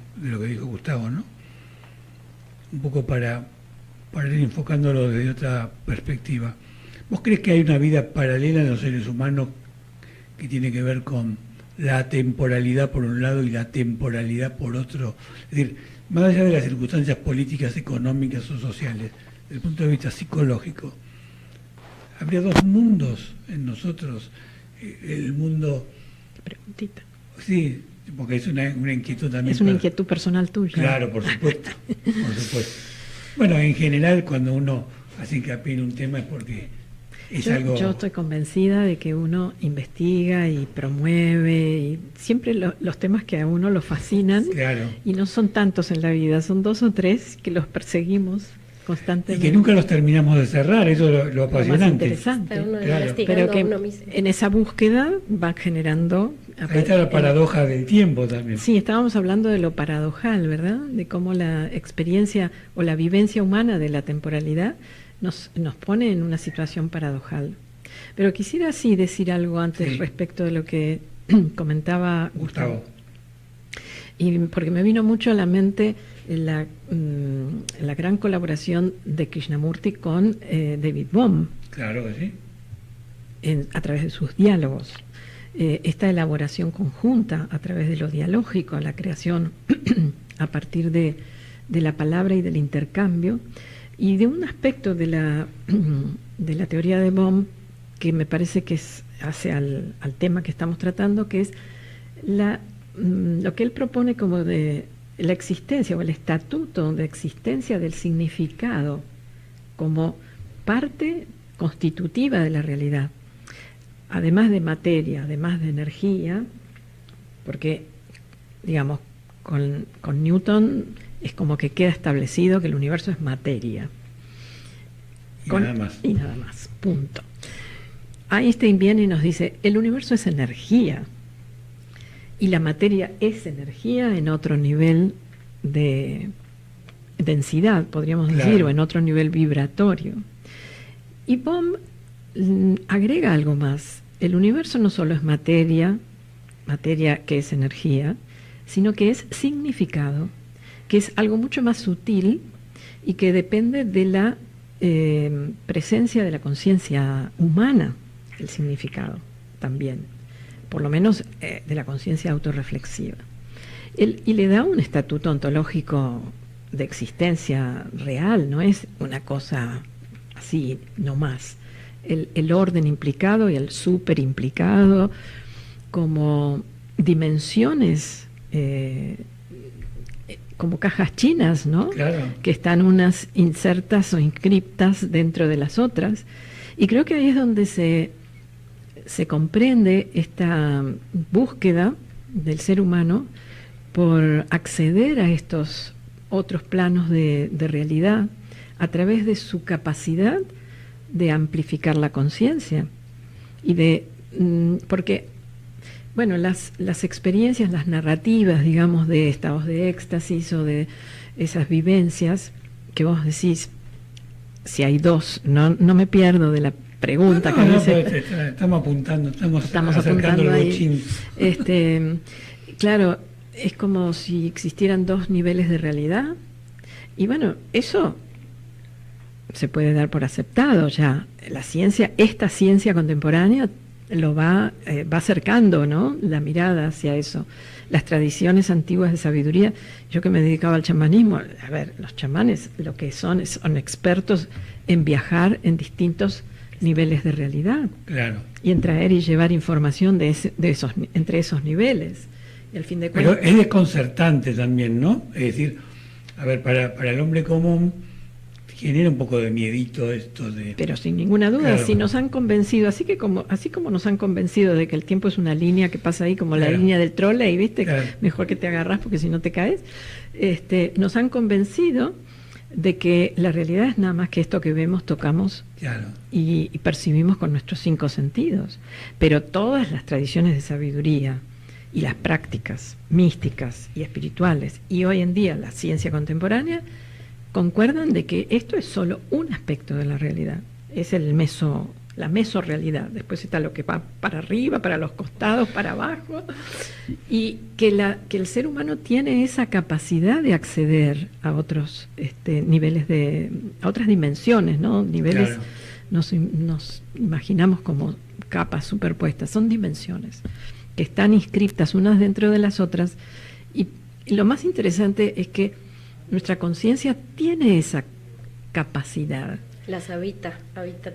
Gustavo, ¿no? Un poco para ir enfocándolo desde otra perspectiva. ¿Vos crees que hay una vida paralela en los seres humanos que tiene que ver con la temporalidad por un lado y la temporalidad por otro. Es decir, más allá de las circunstancias políticas, económicas o sociales, desde el punto de vista psicológico, habría dos mundos en nosotros. El mundo... Preguntita. Sí, porque es una inquietud también. Es una inquietud personal tuya. Claro, por supuesto, por supuesto. Bueno, en general, cuando uno hace hincapié en un tema es porque es algo... Yo estoy convencida de que uno investiga y promueve, y siempre los temas que a uno lo fascinan, Claro. y no son tantos en la vida, son 2 o 3 que los perseguimos Y constantemente. que nunca los terminamos de cerrar, eso es lo Lo más apasionante. interesante. Está uno Claro. investigando Pero que a uno mismo. en esa búsqueda va generando... Ahí está la paradoja del tiempo también. Sí, estábamos hablando de lo paradojal, ¿verdad? De cómo la experiencia o la vivencia humana de la temporalidad nos pone en una situación paradojal. Pero quisiera sí decir algo antes Sí. respecto de lo que comentaba Gustavo. Gustavo. Y porque me vino mucho a la mente la gran colaboración de Krishnamurti con David Bohm Claro que sí. a través de sus diálogos. Esta elaboración conjunta a través de lo dialógico, la creación a partir de la palabra y del intercambio, y de un aspecto de la teoría de Bohm que me parece que hace al tema que estamos tratando, que es lo que él propone como de la existencia o el estatuto de existencia del significado como parte constitutiva de la realidad, además de materia, además de energía, porque, digamos, con Newton es como que queda establecido que el universo es materia. Y nada más. Y nada más, punto. Einstein viene y nos dice, el universo es energía, y la materia es energía en otro nivel de densidad, podríamos Claro. decir, o en otro nivel vibratorio. Y Bohm agrega algo más. El universo no solo es materia que es energía, sino que es significado, que es algo mucho más sutil y que depende de la presencia de la conciencia humana, el significado también, por lo menos de la conciencia autorreflexiva. Y le da un estatuto ontológico de existencia real, no es una cosa así nomás. El orden implicado y el súper implicado como dimensiones, como cajas chinas, ¿no? Claro. Que están unas insertas o inscriptas dentro de las otras. Y creo que ahí es donde se comprende esta búsqueda del ser humano por acceder a estos otros planos de realidad a través de su capacidad de amplificar la conciencia y porque bueno, las experiencias, las narrativas, digamos, de estados de éxtasis o de esas vivencias que vos decís, si hay dos, no me pierdo de la pregunta que me hice. Pues, estamos apuntando, estamos apuntando acercando el ahí. bochín. Claro, es como si existieran 2 niveles de realidad, y bueno, eso se puede dar por aceptado ya. La ciencia, esta ciencia contemporánea lo va acercando, ¿no?, la mirada hacia eso. Las tradiciones antiguas de sabiduría, yo que me dedicaba al chamanismo, a ver, los chamanes lo que son expertos en viajar en distintos niveles de realidad, Claro. y en traer y llevar información entre esos niveles. Y al fin de cuentas, Pero es desconcertante también, ¿no? Es decir, a ver, para el hombre común genera un poco de miedito esto de... pero sin ninguna duda, Claro. si nos han convencido, así como nos han convencido de que el tiempo es una línea que pasa ahí como la Claro. línea del trole, y viste, Claro. mejor que te agarras porque si no te caes, nos han convencido de que la realidad es nada más que esto que vemos, tocamos Claro. y percibimos con nuestros 5 sentidos. Pero todas las tradiciones de sabiduría y las prácticas místicas y espirituales, y hoy en día la ciencia contemporánea, concuerdan de que esto es solo un aspecto de la realidad, es la mesorrealidad. Después está lo que va para arriba, para los costados, para abajo, y que el ser humano tiene esa capacidad de acceder a otros niveles a otras dimensiones, ¿no? Niveles, Claro. nos imaginamos como capas superpuestas, son dimensiones. que están inscriptas unas dentro de las otras, y lo más interesante es que nuestra conciencia tiene esa capacidad. Las habita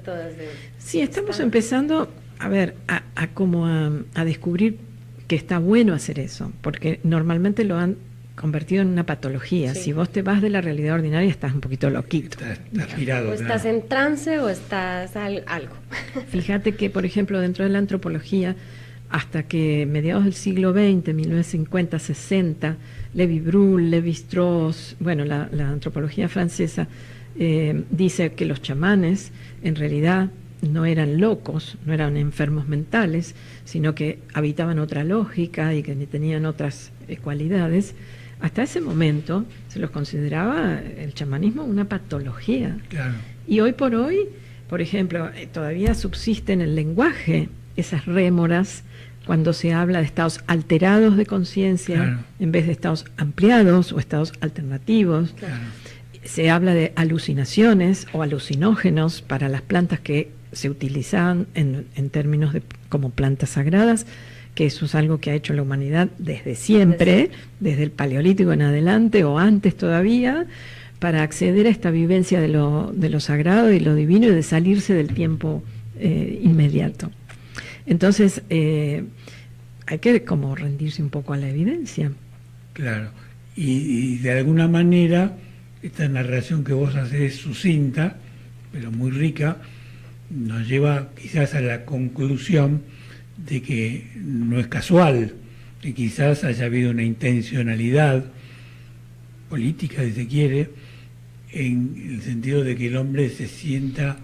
todas. Sí, estamos empezando a descubrir que está bueno hacer eso, porque normalmente lo han convertido en una patología. Sí. Si vos te vas de la realidad ordinaria, estás un poquito loquito. Estás pirado. O estás en trance o estás algo. Fíjate que, por ejemplo, dentro de la antropología, hasta que mediados del siglo XX, 1950-60, Lévi-Bruhl, Lévi-Strauss, bueno, la antropología francesa dice que los chamanes en realidad no eran locos, no eran enfermos mentales, sino que habitaban otra lógica y que tenían otras cualidades. Hasta ese momento se los consideraba el chamanismo una patología. Claro. Y hoy por hoy, por ejemplo, todavía subsiste en el lenguaje esas rémoras cuando se habla de estados alterados de conciencia, claro, en vez de estados ampliados o estados alternativos. claro. Se habla de alucinaciones o alucinógenos para las plantas que se utilizaban en términos de como plantas sagradas, que eso es algo que ha hecho la humanidad desde siempre, desde el Paleolítico en adelante o antes todavía, para acceder a esta vivencia de lo sagrado y lo divino y de salirse del tiempo inmediato. Entonces, hay que como rendirse un poco a la evidencia. Claro. Y de alguna manera, esta narración que vos haces sucinta, pero muy rica, nos lleva quizás a la conclusión de que no es casual, que quizás haya habido una intencionalidad política, si se quiere, en el sentido de que el hombre se sienta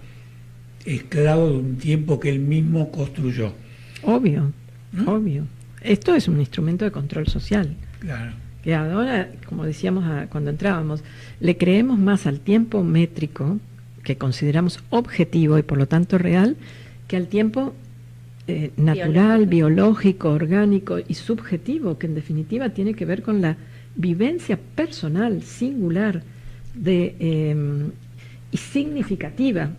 esclavo de un tiempo que él mismo construyó. Obvio, ¿no? obvio. Esto es un instrumento de control social. Claro. Que ahora, como decíamos cuando entrábamos, le creemos más al tiempo métrico, que consideramos objetivo y por lo tanto real, que al tiempo natural, biológico, orgánico y subjetivo, que en definitiva tiene que ver con la vivencia personal, singular y significativa.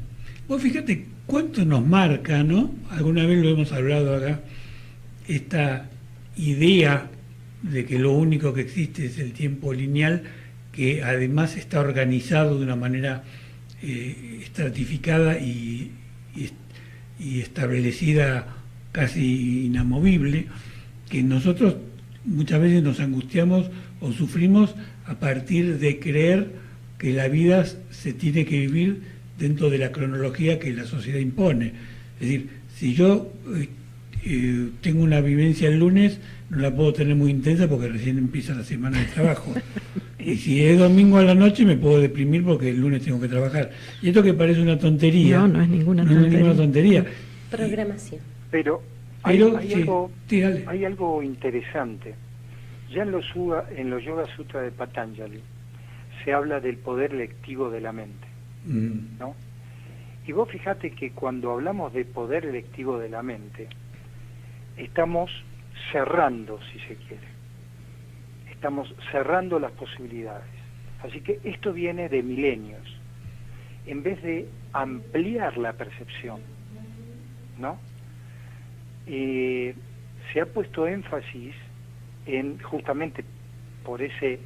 Vos fíjate cuánto nos marca, ¿no? Alguna vez lo hemos hablado acá, esta idea de que lo único que existe es el tiempo lineal, que además está organizado de una manera estratificada y establecida casi inamovible, que nosotros muchas veces nos angustiamos o sufrimos a partir de creer que la vida se tiene que vivir dentro de la cronología que la sociedad impone. Es decir, si yo tengo una vivencia el lunes, no la puedo tener muy intensa porque recién empieza la semana de trabajo. Y si es domingo a la noche me puedo deprimir porque el lunes tengo que trabajar. Y esto que parece una tontería. No es ninguna tontería. No es ninguna tontería. Programación. Pero hay algo interesante. Ya en los Yoga Sutra de Patanjali se habla del poder lectivo de la mente, ¿no? Y vos fijate que cuando hablamos de poder electivo de la mente, estamos cerrando, si se quiere. Estamos cerrando las posibilidades. Así que esto viene de milenios. En vez de ampliar la percepción, ¿no? Se ha puesto énfasis en, justamente por esa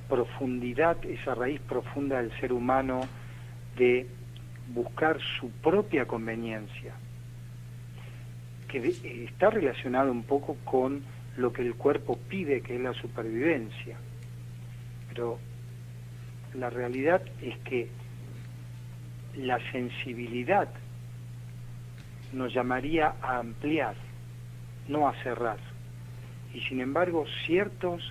profundidad, esa raíz profunda del ser humano de buscar su propia conveniencia, que está relacionado un poco con lo que el cuerpo pide, que es la supervivencia. Pero la realidad es que la sensibilidad nos llamaría a ampliar, no a cerrar. Y sin embargo, ciertas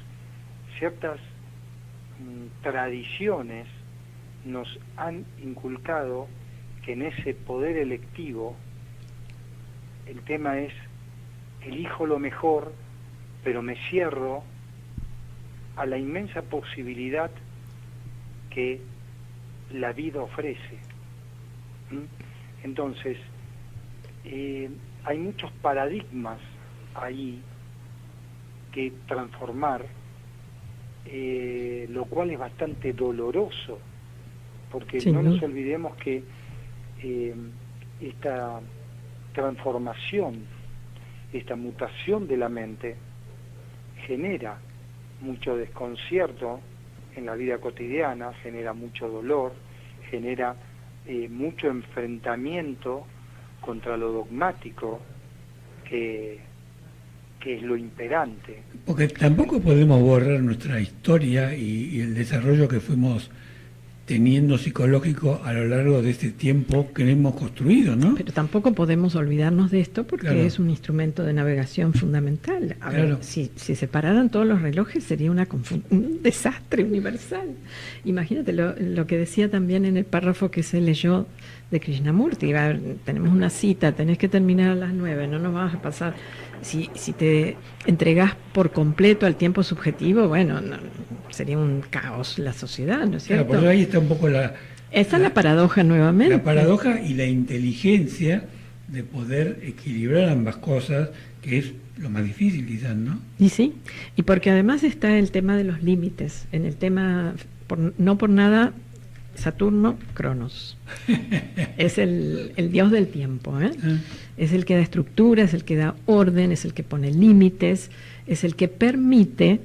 tradiciones nos han inculcado que en ese poder electivo el tema es: elijo lo mejor, pero me cierro a la inmensa posibilidad que la vida ofrece. Entonces, hay muchos paradigmas ahí que transformar, lo cual es bastante doloroso, porque no nos olvidemos que esta transformación esta mutación de la mente genera mucho desconcierto en la vida cotidiana, genera mucho dolor, genera mucho enfrentamiento contra lo dogmático, que es lo imperante. Porque tampoco podemos borrar nuestra historia y el desarrollo que fuimos teniendo psicológico a lo largo de este tiempo que hemos construido, ¿no? Pero tampoco podemos olvidarnos de esto porque Claro. es un instrumento de navegación fundamental. A ver, Claro. si se pararan todos los relojes sería un desastre universal. Imagínate lo que decía también en el párrafo que se leyó de Krishnamurti. A ver, tenemos una cita, tenés que terminar a las 9, no nos vas a pasar. Si te entregás por completo al tiempo subjetivo, bueno, sería un caos la sociedad, ¿no es Claro, cierto? por eso ahí está un poco la Esta es la paradoja nuevamente. la paradoja y la inteligencia de poder equilibrar ambas cosas, que es lo más difícil quizás, ¿no? Y sí, y porque además está el tema de los límites, en el tema, no por nada, Saturno, Cronos. Es el dios del tiempo, ¿eh? Ah, Es el que da estructura, es el que da orden, es el que pone límites, es el que permite,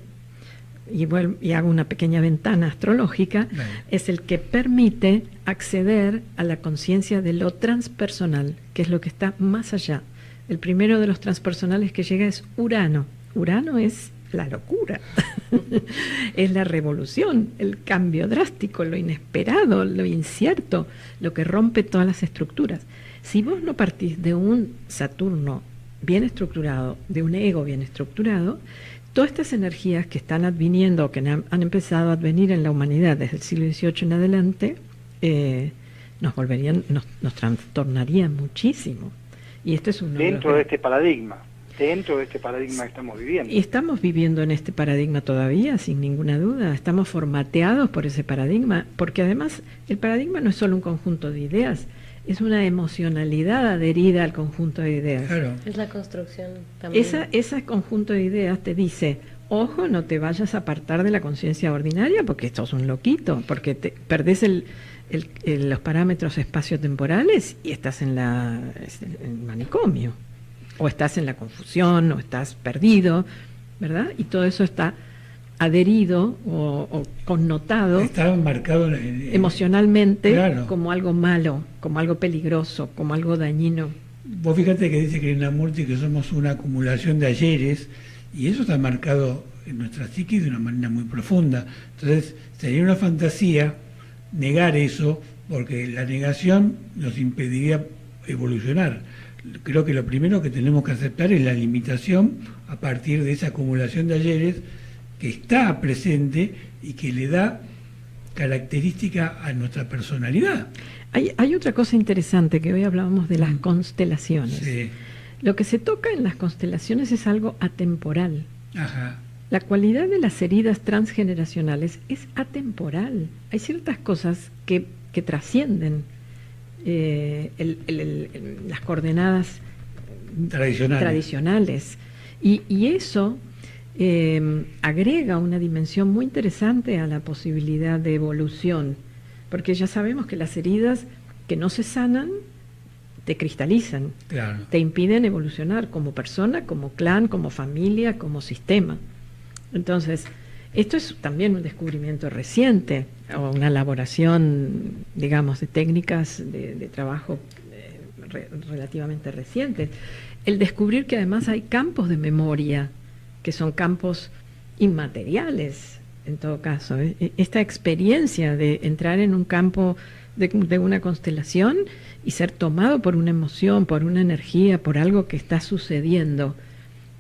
y hago una pequeña ventana astrológica, Vale. es el que permite acceder a la conciencia de lo transpersonal, que es lo que está más allá. El primero de los transpersonales que llega es Urano. Urano es la locura, es la revolución, el cambio drástico, lo inesperado, lo incierto, lo que rompe todas las estructuras. Si vos no partís de un Saturno bien estructurado, de un ego bien estructurado, todas estas energías que están adviniendo, que han empezado a advenir en la humanidad desde el siglo XVIII en adelante, nos trastornarían muchísimo. Y este es uno Dentro de este paradigma que estamos viviendo. Y estamos viviendo en este paradigma todavía, sin ninguna duda. Estamos formateados por ese paradigma, porque además el paradigma no es solo un conjunto de ideas, es una emocionalidad adherida al conjunto de ideas. claro. Es la construcción también. Ese conjunto de ideas te dice, ojo, no te vayas a apartar de la conciencia ordinaria porque sos un loquito, porque perdés los parámetros espaciotemporales y estás en el manicomio, o estás en la confusión, o estás perdido, ¿verdad? Y todo eso está adherido o connotado Está marcado emocionalmente Claro. como algo malo, como algo peligroso, como algo dañino. Vos fíjate que dice Krishnamurti que somos una acumulación de ayeres, y eso está marcado en nuestra psique de una manera muy profunda. Entonces sería una fantasía negar eso, porque la negación nos impediría evolucionar. Creo que lo primero que tenemos que aceptar es la limitación a partir de esa acumulación de ayeres que está presente y que le da característica a nuestra personalidad. Hay otra cosa interesante, que hoy hablábamos de las constelaciones. Sí. Lo que se toca en las constelaciones es algo atemporal. Ajá. La cualidad de las heridas transgeneracionales es atemporal. Hay ciertas cosas que trascienden las coordenadas tradicionales. Y eso agrega una dimensión muy interesante a la posibilidad de evolución, porque ya sabemos que las heridas que no se sanan te cristalizan, Claro. te impiden evolucionar como persona, como clan, como familia, como sistema. Entonces, esto es también un descubrimiento reciente, o una elaboración, digamos, de técnicas de trabajo relativamente recientes. El descubrir que además hay campos de memoria, que son campos inmateriales, en todo caso. Esta experiencia de entrar en un campo de una constelación y ser tomado por una emoción, por una energía, por algo que está sucediendo,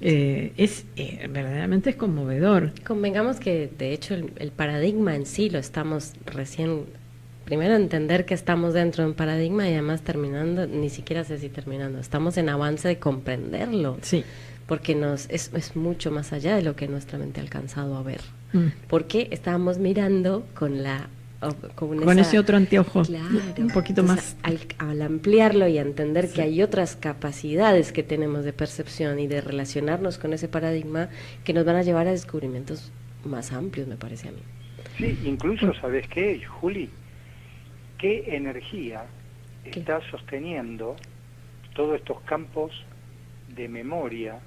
verdaderamente es conmovedor. Convengamos que de hecho el paradigma en sí lo estamos recién, primero entender que estamos dentro de un paradigma y además terminando, ni siquiera sé si terminando, estamos en avance de comprenderlo, Sí. porque es mucho más allá de lo que nuestra mente ha alcanzado a ver, Mm. porque estábamos mirando con Ese otro anteojo, Claro. un poquito Entonces, más. al ampliarlo y entender que hay otras capacidades que tenemos de percepción y de relacionarnos con ese paradigma que nos van a llevar a descubrimientos más amplios, me parece a mí. Sí, incluso, ¿sabes qué, Juli? ¿Qué energía ¿Qué? está sosteniendo todos estos campos de memoria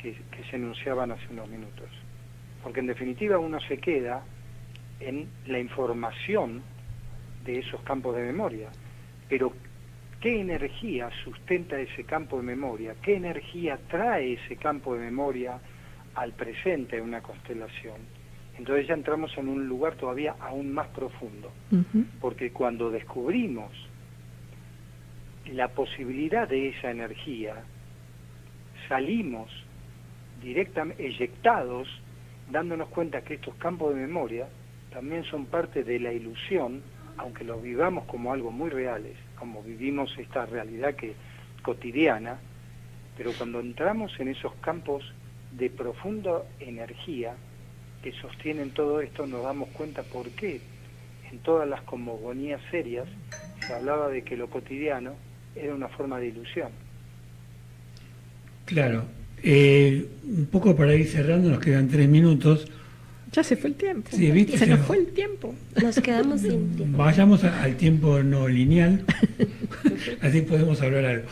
que se enunciaban hace unos minutos. Porque en definitiva uno se queda en la información de esos campos de memoria. Pero ¿qué energía sustenta ese campo de memoria? ¿Qué energía trae ese campo de memoria al presente de una constelación? Entonces ya entramos en un lugar todavía aún más profundo. Porque cuando descubrimos la posibilidad de esa energía, salimos directamente eyectados, dándonos cuenta que estos campos de memoria también son parte de la ilusión, aunque los vivamos como algo muy reales, como vivimos esta realidad cotidiana, pero cuando entramos en esos campos de profunda energía que sostienen todo esto, nos damos cuenta por qué en todas las cosmogonías serias se hablaba de que lo cotidiano era una forma de ilusión. Claro. Un poco para ir cerrando, nos quedan 3 minutos. Ya se fue el tiempo. Sí, ¿viste? Se nos fue el tiempo. Nos quedamos sin tiempo. Vayamos al tiempo no lineal, así podemos hablar algo.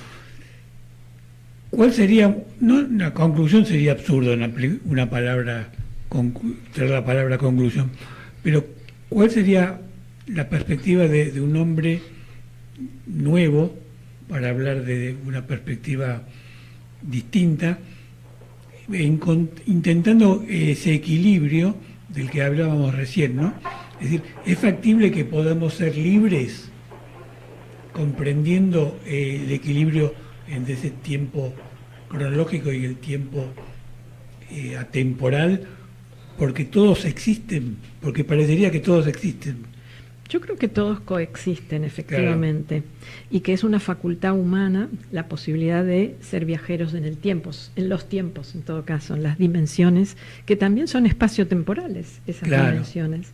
¿Cuál sería, no, la conclusión sería absurdo, una palabra, traer la palabra conclusión, pero cuál sería la perspectiva de un hombre nuevo, para hablar de una perspectiva distinta, intentando ese equilibrio del que hablábamos recién, ¿no? Es decir, ¿es factible que podamos ser libres comprendiendo el equilibrio entre ese tiempo cronológico y el tiempo atemporal? Porque todos existen, porque parecería que todos existen. Yo creo que todos coexisten, efectivamente, y que es una facultad humana la posibilidad de ser viajeros en el tiempo, en los tiempos, en todo caso, en las dimensiones, que también son espaciotemporales, esas dimensiones.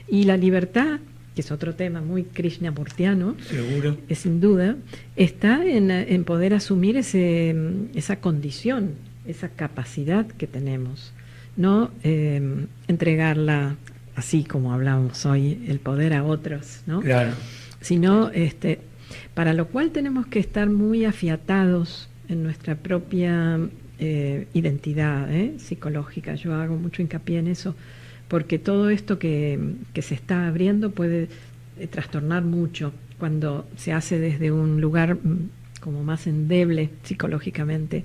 Y la libertad, que es otro tema muy krishnamurtiano, seguro, sin duda, está en poder asumir esa condición, esa capacidad que tenemos, no entregarla así como hablamos hoy, el poder a otros, ¿no? Claro. Sino, para lo cual tenemos que estar muy afiatados en nuestra propia identidad psicológica. Yo hago mucho hincapié en eso, porque todo esto que se está abriendo puede trastornar mucho cuando se hace desde un lugar como más endeble psicológicamente.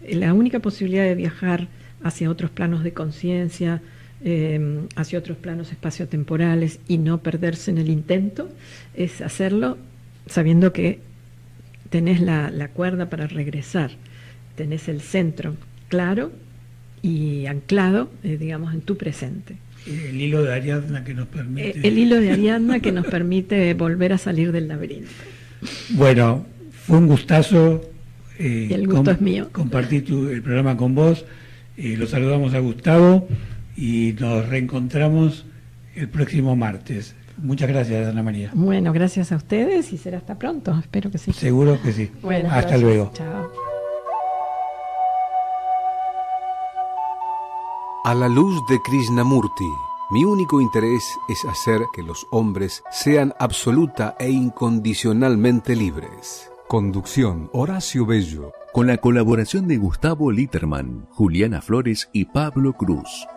La única posibilidad de viajar hacia otros planos de conciencia, hacia otros planos espaciotemporales y no perderse en el intento, es hacerlo sabiendo que tenés la cuerda para regresar, tenés el centro claro y anclado, digamos, en tu presente. El hilo de Ariadna que nos permite... El hilo de Ariadna que nos permite volver a salir del laberinto. Bueno, fue un gustazo y el gusto es mío. Compartir el programa con vos. Lo saludamos a Gustavo y nos reencontramos el próximo martes. Muchas gracias, Ana María. Bueno, gracias a ustedes y será hasta pronto, espero que sí. Seguro que sí. Bueno, hasta luego. Chao. A la luz de Krishnamurti, mi único interés es hacer que los hombres sean absoluta e incondicionalmente libres. Conducción, Horacio Bello. Con la colaboración de Gustavo Litterman, Juliana Flores y Pablo Cruz.